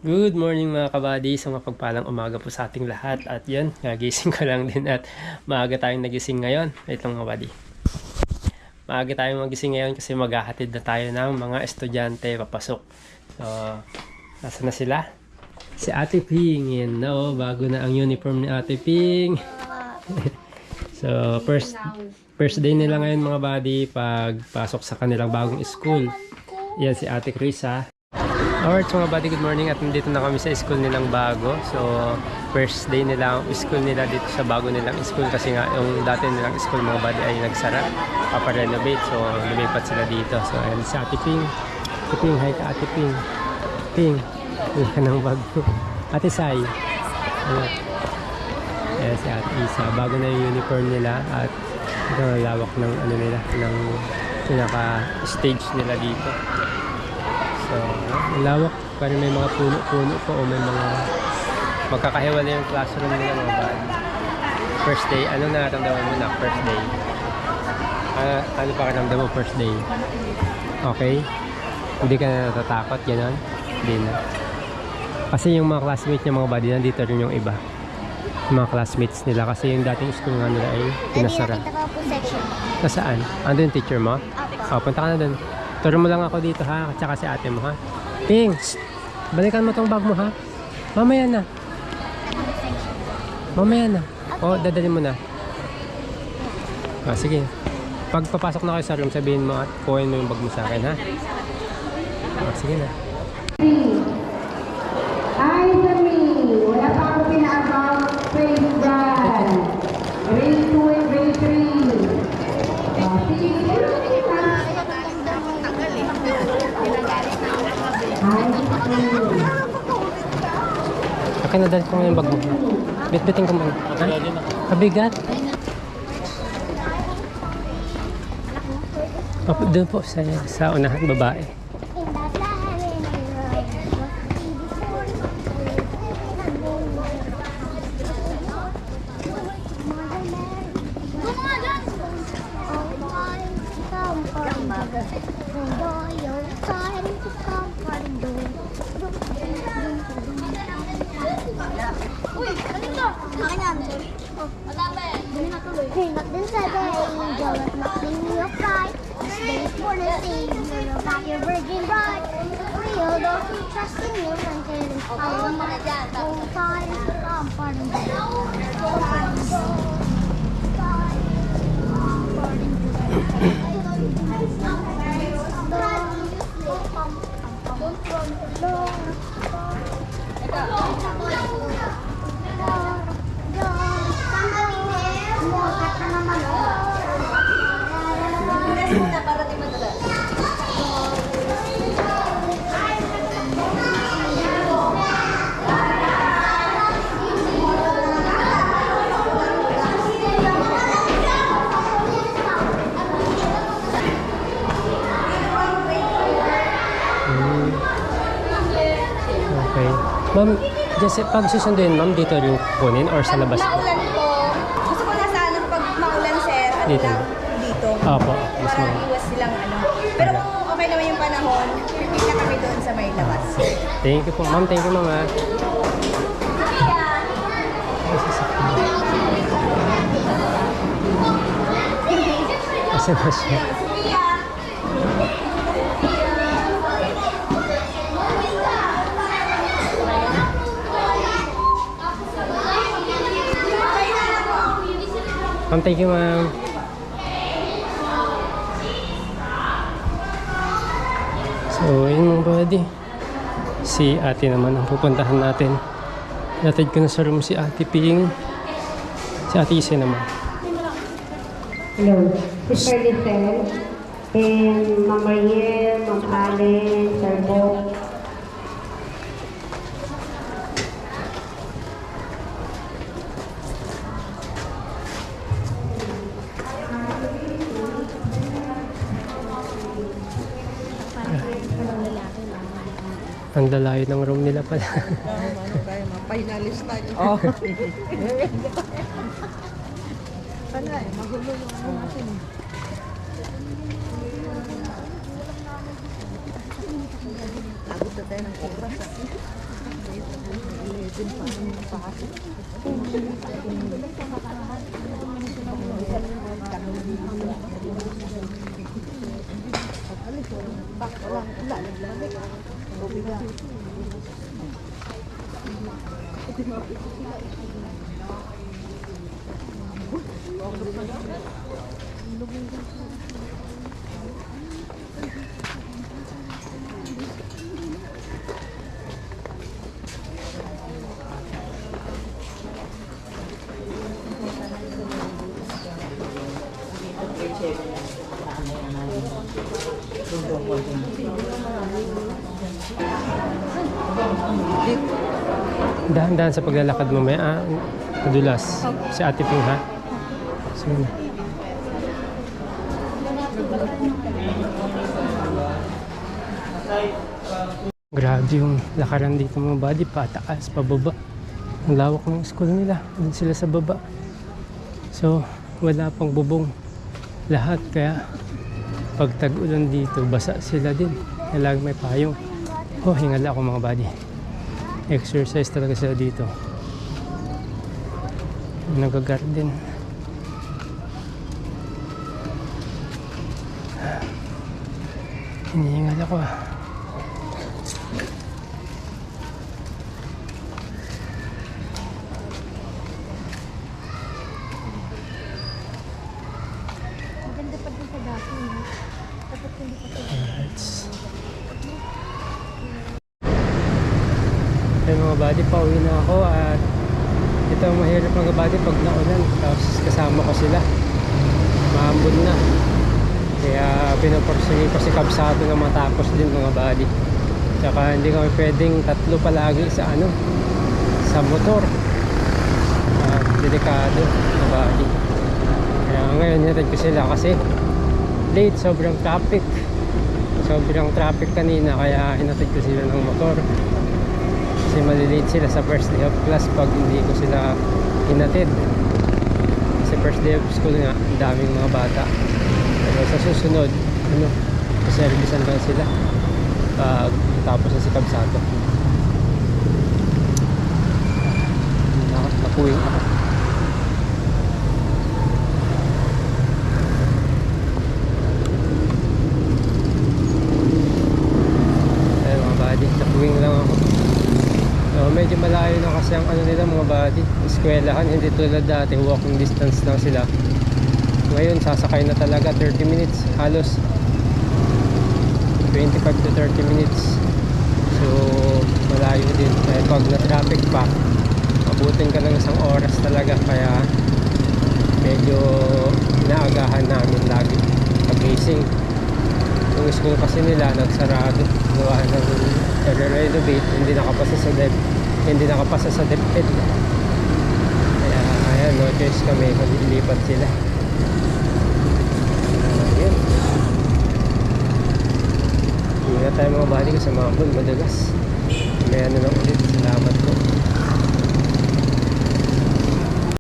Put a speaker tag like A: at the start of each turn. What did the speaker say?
A: Good morning mga kabady, so mapagpalang umaga po sa ating lahat. At yun, nagising ko lang din at maaga tayong nagising ngayon. Ito mga kabady. Maaga tayong magising ngayon kasi maghahatid na tayo ng mga estudyante papasok. So, nasa na sila? Si Ate Ping, yun na bago na ang uniform ni Ate Ping. So, first day nila ngayon mga buddy, pagpasok sa kanilang bagong school. Yan si Ate Chris ha. Alright mga buddy, good morning at nandito na kami sa school nilang bago. So, first day nila, school nila dito sa bago nilang school kasi nga yung dati nilang school mga buddy ay nagsara, paparenovate. So, lumipat sila dito. So, ayan si Ate Ping. Ate Ping, hi ka Ate Ping. Ping, wala ka ng bag. Ate Sai. Ayan si Ate Isa. Bago na yung uniform nila at ito ang lawak ng ano nila, ng pinaka-stage nila dito. So, lawak. Parang may mga puno-puno po o may mga magkakahiwalay yung classroom nila mga bad. First day, anong nararamdaman mo na first day? Ano pa karamdam mo first day? Okay? Hindi ka na natatakot, gano'n? Hindi na. Kasi yung mga classmates niya mga buddy, nandito rin yung iba. Yung mga classmates nila kasi yung dating school nga nila ay pinasara.
B: Nakita ko po section.
A: Nasaan? Ando yung teacher mo? O, punta ka na dun. Turo mo lang ako dito ha, at saka si ate mo ha. Ping! Balikan mo tong bag mo ha. Mamaya na. Mamaya na. O, dadalhin mo na. Sige. Pag papasok na kayo sa room, sabihin mo at kuhain mo yung bag mo sa akin ha. Sige na.
C: Ay, Sami! Wala pa ako pinabang praise God. Grade 2 and grade 3. Sige,
A: Okay, nadal ko ngayon bag mo. Bit-bitin ko mo. Ha? Kabigat? Doon po sa unahan babae.
B: Not this Saturday, angel, nothing will cry. This day is born a Savior, you'll back your virgin bride. Real, those who trust in you until it's all night. Oh, God, comforting
A: Okay. Ma'am, just pag susunduin, ma'am, dito rin kunin or sa labas?
D: Pag maulan po, gusto ko nasa ano, pag maulan sir, ano
A: Dito.
D: lang, dito.
A: Opo. Mas
D: Para
A: mo.
D: iwas silang ano. Pero kung okay naman yung panahon, pipig na kami doon sa may labas.
A: Thank you po, ma'am. Thank you, ma'am. Kasi na siya. Ma'am, thank you, ma'am. So, yun mga buddy. Si ate naman ang pupuntahan natin. Natid ko na sa room si Ate Ping. Si Ate Isa naman.
C: hello. Sister Lisel. And Ma'am Mariel, Ma'am Allen, Sir Bo.
A: Ang lalayo ng room nila pala.
D: Finalist tayo.
A: Oh.
D: Wala eh, magulo yung ano natin. Lagot na tayo ng oras.
A: Dahan-dahan sa paglalakad mo, may madulas. Si Ate Ping, ha? So, grabe yung lakaran dito mga buddy, pataas, pababa. Ang lawak ng school nila, dun sila sa baba. So, wala pang bubong lahat, kaya pag tag-ulan dito, basa sila din. Kaya lagi may payong. Oh, hingal ako mga buddy. Exercise talaga sila dito. Nag-garden. Hinihingal ako ah.
B: Maganda pa din sa dati, no? Dapat hindi pa
A: Alright. Ay mga buddy, pauwi na ako at ito ang mahirap mga buddy pag naulan. Tapos kasama ko sila. Maambon na. Kaya pinaporsige ko si Kabsato na matapos din mga buddy. Tsaka hindi kami pwedeng tatlo palagi sa sa motor. Delikado mga buddy. Kaya ngayon hinatid ko sila kasi late, sobrang traffic. Sobrang traffic kanina kaya hinatid ko sila ng motor. Kasi malilate sila sa first day of class pag hindi ko sila hinatid. Kasi first day of school nga, ang daming mga bata. Pero sa susunod, servicean lang sila pag tapos na si Kabsato. Nakuwing ako. Ayun mga buddy, nakuwing lang ako. So, medyo malayo na kasi ang nila mga buddy, eskwelahan, hindi tulad dati walking distance lang sila. Ngayon sasakay na talaga 30 minutes, halos 25 to 30 minutes. So malayo din, kaya pag na traffic pa abutin ka ng isang oras talaga, kaya medyo inaagahan namin lagi pagising. Yung school kasi nila nagsarado, gawa ng renovate, hindi nakapasa sa DepEd. Kaya ayan, no choice kami, maglilipat sila. Ayun. Ingat tayo mga buddy kasi mga madagas. May lang ulit, salamat po.